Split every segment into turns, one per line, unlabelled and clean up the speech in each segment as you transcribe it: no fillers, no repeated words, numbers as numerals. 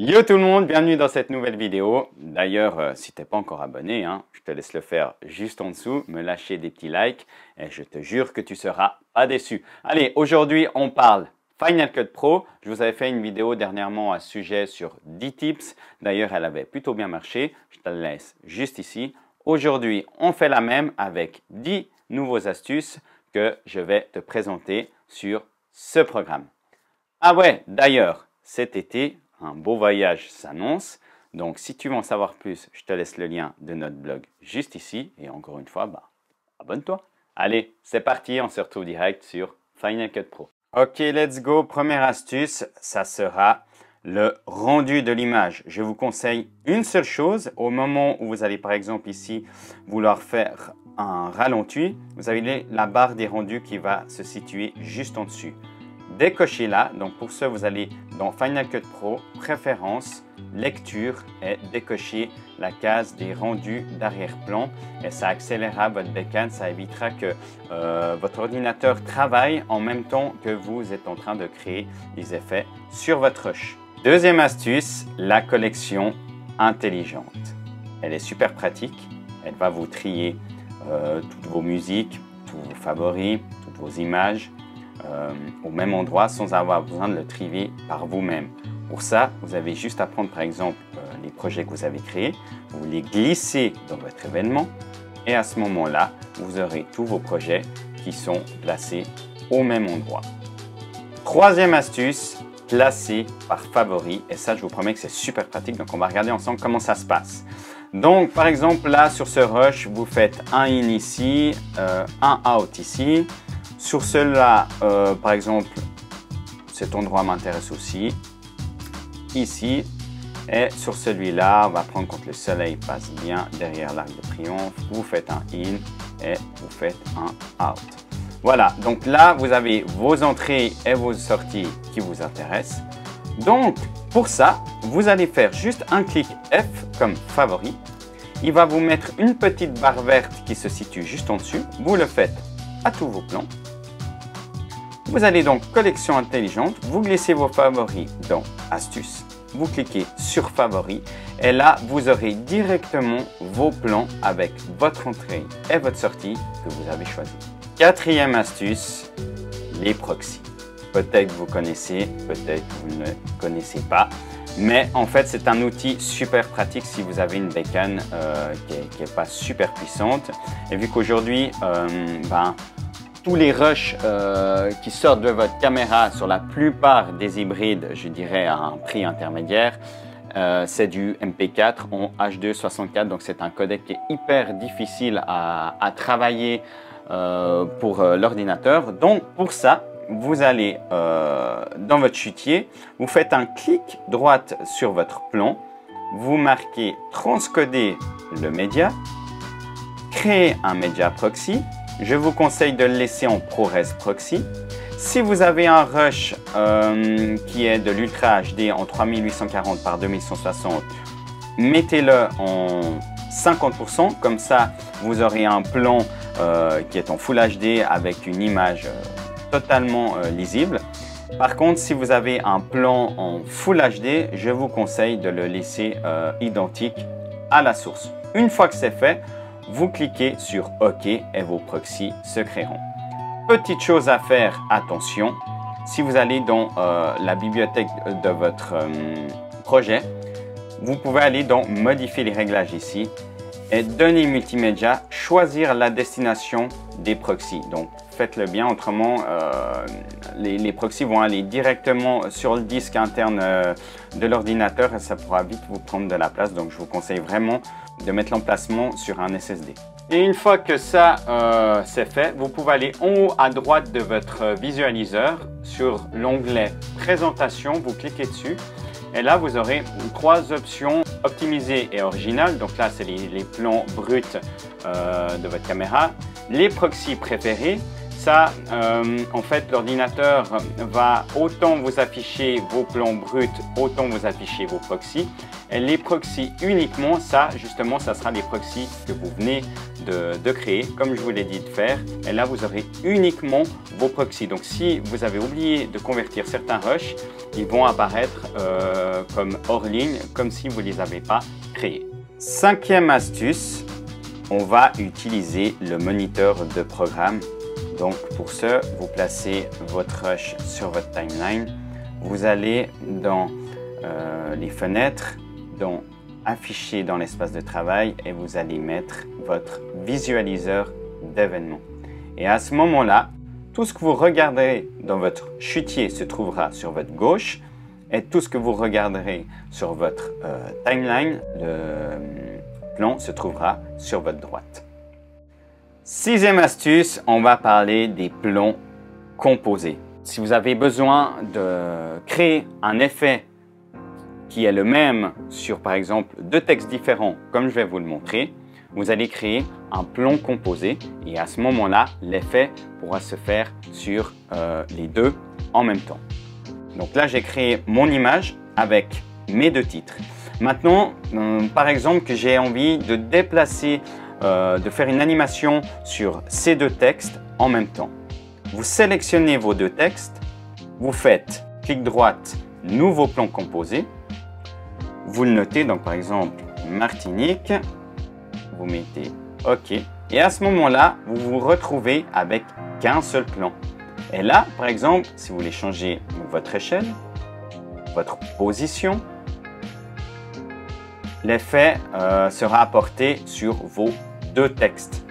Yo tout le monde, bienvenue dans cette nouvelle vidéo. D'ailleurs, si tu n'es pas encore abonné, je te laisse le faire juste en dessous, me lâcher des petits likes et je te jure que tu seras pas déçu. Allez, aujourd'hui on parle Final Cut Pro. Je vous avais fait une vidéo dernièrement à ce sujet sur 10 tips. D'ailleurs, elle avait plutôt bien marché. Je te la laisse juste ici. Aujourd'hui, on fait la même avec 10 nouveaux astuces que je vais te présenter sur ce programme. Ah ouais, d'ailleurs, cet été, un beau voyage s'annonce. Donc, si tu veux en savoir plus, je te laisse le lien de notre blog juste ici. Et encore une fois, abonne-toi. Allez, c'est parti, on se retrouve direct sur Final Cut Pro. Ok, let's go. Première astuce, ça sera le rendu de l'image. Je vous conseille une seule chose. Au moment où vous allez, par exemple, ici, vouloir faire un ralenti, vous avez la barre des rendus qui va se situer juste en dessus. Décochez-la. Donc pour ça, vous allez dans Final Cut Pro, préférences, lecture et décochez la case des rendus d'arrière-plan et ça accélérera votre bécane, ça évitera que votre ordinateur travaille en même temps que vous êtes en train de créer des effets sur votre rush. Deuxième astuce, la collection intelligente. Elle est super pratique, elle va vous trier toutes vos musiques, tous vos favoris, toutes vos images, au même endroit sans avoir besoin de le trier par vous-même. Pour ça, vous avez juste à prendre par exemple les projets que vous avez créés, vous les glissez dans votre événement et à ce moment-là, vous aurez tous vos projets qui sont placés au même endroit. Troisième astuce, placer par favori et ça je vous promets que c'est super pratique, donc on va regarder ensemble comment ça se passe. Donc par exemple là sur ce rush, vous faites un in ici, un out ici. Sur celui-là, par exemple, cet endroit m'intéresse aussi, ici. Et sur celui-là, on va prendre quand le soleil passe bien derrière l'Arc de Triomphe. Vous faites un in et vous faites un out. Voilà, donc là, vous avez vos entrées et vos sorties qui vous intéressent. Donc, pour ça, vous allez faire juste un clic F comme favori. Il va vous mettre une petite barre verte qui se situe juste en dessus. Vous le faites à tous vos plans. Vous allez donc collection intelligente, vous glissez vos favoris dans astuces, vous cliquez sur favoris et là vous aurez directement vos plans avec votre entrée et votre sortie que vous avez choisi. Quatrième astuce, les proxys. Peut-être vous connaissez, peut-être vous ne connaissez pas, mais en fait c'est un outil super pratique si vous avez une bécane qui n'est pas super puissante. Et vu qu'aujourd'hui, tous les rushs qui sortent de votre caméra sur la plupart des hybrides, je dirais à un prix intermédiaire, c'est du MP4 en H264, donc c'est un codec qui est hyper difficile à travailler pour l'ordinateur. Donc pour ça, vous allez dans votre chutier, vous faites un clic droite sur votre plan, vous marquez transcoder le média, créer un média proxy. Je vous conseille de le laisser en ProRes Proxy. Si vous avez un rush qui est de l'Ultra HD en 3840 par 2160, mettez-le en 50%. Comme ça, vous aurez un plan qui est en Full HD avec une image totalement lisible. Par contre, si vous avez un plan en Full HD, je vous conseille de le laisser identique à la source. Une fois que c'est fait, vous cliquez sur OK et vos proxys se créeront. Petite chose à faire, attention, si vous allez dans la bibliothèque de votre projet, vous pouvez aller dans modifier les réglages ici et donner multimédia, choisir la destination des proxys. Donc faites-le bien, autrement les proxys vont aller directement sur le disque interne de l'ordinateur et ça pourra vite vous prendre de la place. Donc je vous conseille vraiment de mettre l'emplacement sur un SSD. Et une fois que ça c'est fait, vous pouvez aller en haut à droite de votre visualiseur sur l'onglet présentation, vous cliquez dessus et là vous aurez trois options, optimiser et original. Donc là c'est les plans bruts de votre caméra, les proxys préférés. Ça, en fait, l'ordinateur va autant vous afficher vos plans bruts, autant vous afficher vos proxys. Et les proxys uniquement, ça, justement, ça sera les proxys que vous venez de créer, comme je vous l'ai dit de faire. Et là, vous aurez uniquement vos proxys. Donc, si vous avez oublié de convertir certains rushs, ils vont apparaître comme hors ligne, comme si vous ne les avez pas créés. Cinquième astuce, on va utiliser le moniteur de programme. Donc pour ce, vous placez votre rush sur votre timeline. Vous allez dans les fenêtres, dans afficher dans l'espace de travail et vous allez mettre votre visualiseur d'événements. Et à ce moment-là, tout ce que vous regarderez dans votre chutier se trouvera sur votre gauche et tout ce que vous regarderez sur votre timeline, le plan se trouvera sur votre droite. Sixième astuce, on va parler des plans composés. Si vous avez besoin de créer un effet qui est le même sur par exemple deux textes différents, comme je vais vous le montrer, vous allez créer un plan composé et à ce moment-là, l'effet pourra se faire sur les deux en même temps. Donc là, j'ai créé mon image avec mes deux titres. Maintenant, par exemple, que j'ai envie de déplacer de faire une animation sur ces deux textes en même temps. Vous sélectionnez vos deux textes, vous faites clic droite, nouveau plan composé, vous le notez, donc par exemple Martinique, vous mettez OK, et à ce moment-là, vous vous retrouvez avec qu'un seul plan. Et là, par exemple, si vous voulez changer votre échelle, votre position, l'effet sera apporté sur vos deux textes.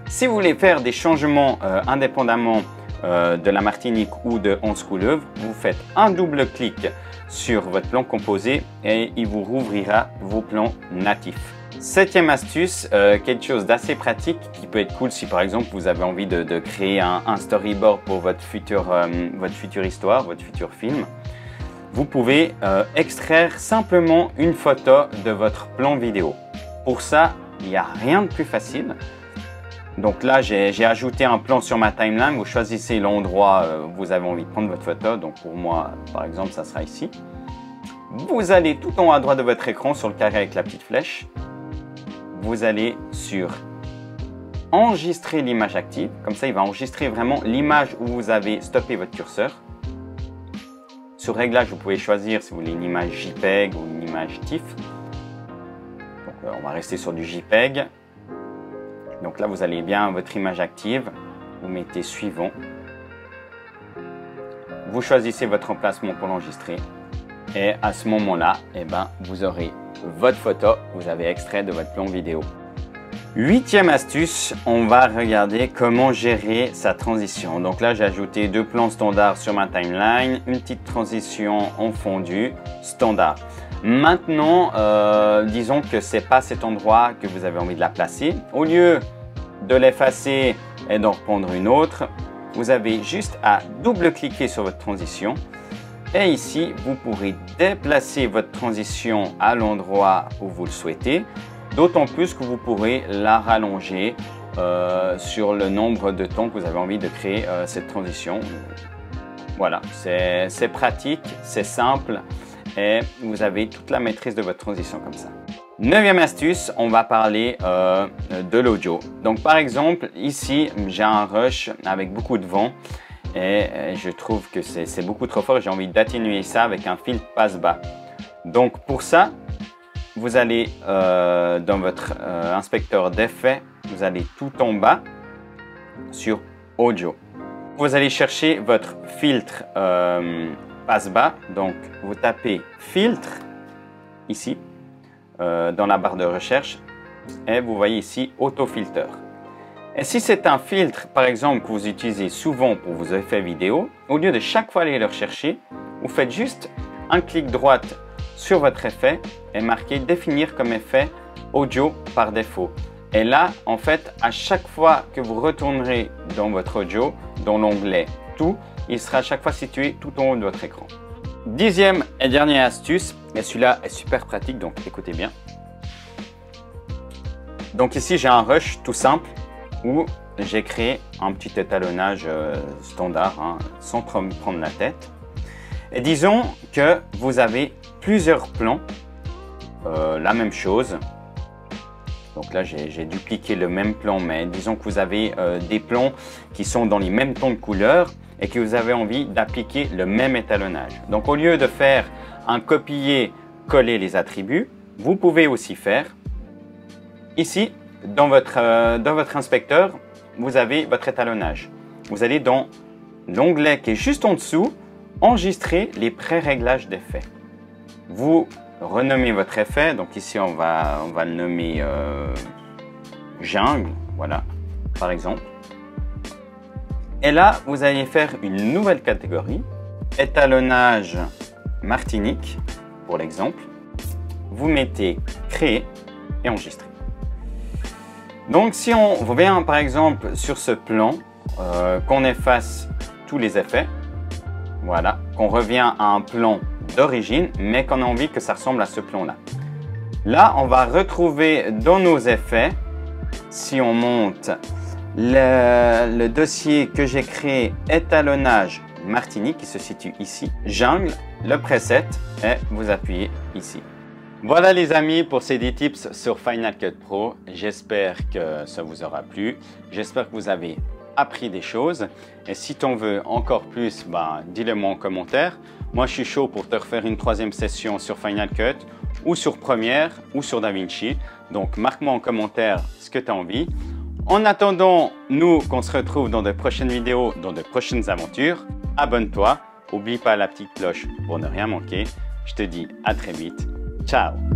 Si vous voulez faire des changements indépendamment de la Martinique ou de Anse-Couleuvre, vous faites un double clic sur votre plan composé et il vous rouvrira vos plans natifs. Septième astuce, quelque chose d'assez pratique qui peut être cool si par exemple vous avez envie de créer un storyboard pour votre future histoire, votre futur film. Vous pouvez extraire simplement une photo de votre plan vidéo. Pour ça, il n'y a rien de plus facile. Donc là, j'ai ajouté un plan sur ma timeline. Vous choisissez l'endroit où vous avez envie de prendre votre photo. Donc pour moi, par exemple, ça sera ici. Vous allez tout en haut à droite de votre écran sur le carré avec la petite flèche. Vous allez sur enregistrer l'image active. Comme ça, il va enregistrer vraiment l'image où vous avez stoppé votre curseur. Sur réglage, vous pouvez choisir si vous voulez une image JPEG ou une image TIFF. Donc, on va rester sur du JPEG. Donc là, vous allez bien votre image active. Vous mettez suivant. Vous choisissez votre emplacement pour l'enregistrer. Et à ce moment-là, vous aurez votre photo. Vous avez extrait de votre plan vidéo. Huitième astuce, on va regarder comment gérer sa transition. Donc là, j'ai ajouté deux plans standards sur ma timeline, une petite transition en fondu standard. Maintenant, disons que ce n'est pas cet endroit que vous avez envie de la placer. Au lieu de l'effacer et d'en reprendre une autre, vous avez juste à double-cliquer sur votre transition. Et ici, vous pourrez déplacer votre transition à l'endroit où vous le souhaitez. D'autant plus que vous pourrez la rallonger sur le nombre de temps que vous avez envie de créer cette transition. Voilà, c'est pratique, c'est simple et vous avez toute la maîtrise de votre transition comme ça. Neuvième astuce, on va parler de l'audio. Donc par exemple, ici, j'ai un rush avec beaucoup de vent et je trouve que c'est beaucoup trop fort. J'ai envie d'atténuer ça avec un filtre passe-bas. Donc pour ça, vous allez dans votre inspecteur d'effets, vous allez tout en bas sur Audio. Vous allez chercher votre filtre passe-bas. Donc, vous tapez filtre ici dans la barre de recherche et vous voyez ici autofilter. Et si c'est un filtre, par exemple, que vous utilisez souvent pour vos effets vidéo, au lieu de chaque fois aller le rechercher, vous faites juste un clic droite sur votre effet et marqué définir comme effet audio par défaut. Et là, en fait, à chaque fois que vous retournerez dans votre audio, dans l'onglet tout, il sera à chaque fois situé tout en haut de votre écran. Dixième et dernière astuce, et celui-là est super pratique, donc écoutez bien. Donc ici, j'ai un rush tout simple où j'ai créé un petit étalonnage standard, hein, sans trop me prendre la tête. Et disons que vous avez plusieurs plans, la même chose. Donc là, j'ai dupliqué le même plan, mais disons que vous avez des plans qui sont dans les mêmes tons de couleur et que vous avez envie d'appliquer le même étalonnage. Donc au lieu de faire un copier-coller les attributs, vous pouvez aussi faire ici, dans votre inspecteur, vous avez votre étalonnage. Vous allez dans l'onglet qui est juste en dessous, enregistrer les pré-réglages d'effets. Vous renommez votre effet, donc ici on va le nommer jungle, voilà, par exemple. Et là, vous allez faire une nouvelle catégorie, étalonnage Martinique, pour l'exemple. Vous mettez créer et enregistrer. Donc si on vient par exemple sur ce plan, qu'on efface tous les effets, voilà, qu'on revient à un plan d'origine, mais qu'on a envie que ça ressemble à ce plan-là. Là, on va retrouver dans nos effets, si on monte le dossier que j'ai créé, étalonnage Martinique, qui se situe ici, jungle, le preset, et vous appuyez ici. Voilà les amis pour ces 10 tips sur Final Cut Pro. J'espère que ça vous aura plu. J'espère que vous avez appris des choses. Et si tu en veux encore plus, dis-le moi en commentaire. Moi, je suis chaud pour te refaire une 3e session sur Final Cut ou sur Premiere ou sur DaVinci. Donc, marque-moi en commentaire ce que tu as envie. En attendant, nous, qu'on se retrouve dans de prochaines vidéos, dans de prochaines aventures, abonne-toi. N'oublie pas la petite cloche pour ne rien manquer. Je te dis à très vite. Ciao!